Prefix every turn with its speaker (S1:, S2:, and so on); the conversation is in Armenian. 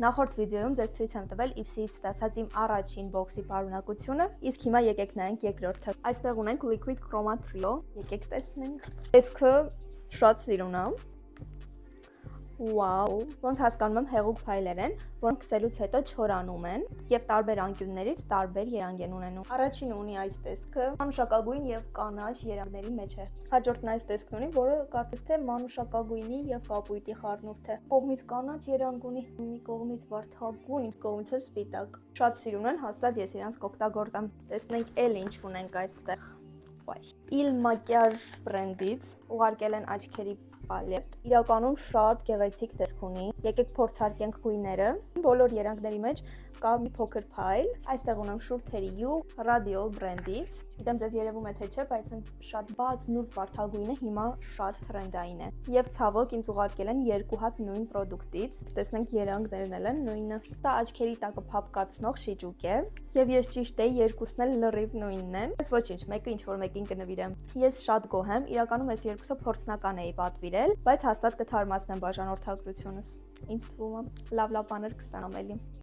S1: Նախորդ վիդեոյում ձեզ ցույց եմ տվել Ipsy-ից ստացած իմ առաջին բոքսի պարունակությունը, իսկ հիմա եկեք նայենք երկրորդը։ Այստեղ ունենք Liquid Chroma Trio, եկեք տեսնենք։ Տեսքը շատ սիրուն է։ Վաու, ոնց հասկանում եմ հեղուկ փայլեր են, որոնք քսելուց հետո չորանում են եւ տարբեր անկյուններից տարբեր երանգ են ունենում։ Առաջինը ունի այս տեսքը, մանուշակագույն եւ կանաչ երանգների մեջ է։ Հաջորդն այս տեսքն ունի, որը կարծես թե մանուշակագույնի եւ կապույտի խառնուրդ է։ Կողմից կանաչ երանգ ունի, մի կողմից վարդագույն, կողմից էլ սպիտակ։ Շատ սիրուն են, հաստատ ես իրանց կօգտագործեմ։ Տեսնենք էլ ինչ ունենք այստեղ։ Il Makiage բրենդից ուղարկել են աչքերի պալետ։ Իրականում շատ գեղեցիկ տեսք ունի։ Եկեք փորձարկենք գույները։ Բոլոր երանգների մեջ կա մի փոքր փայլ։ Այստեղ ունեմ շուրթերի յուղ Radiol բրենդից։ Գիտեմ ձեզ երևում է թե չէ, բայց այնց շատ բաց նուրբ վարդագույնը հիմա շատ թրենդային է։ Եվ ցավոք ինձ ուղարկել են երկու հատ նույն պրոդուկտից։ Տեսնենք երանգներն էլ են նույնը։ Դա աչքերի տակը փափկացնող շիճուկ է։ Եվ ես ճիշտ էի, երկուսն էլ լրիվ նույնն են։ Բայց ոչինչ, մեկը ինչ որ մեկին կնվիրեմ։ Ես շատ գոհ եմ, իրականում այս երկուսը փորձնական էի պատվիրել, բայց հաստատ կթարմացնեմ բաժանորդագրությունս։ Ինձ թվում է լավ բաներ կստանամ էլի։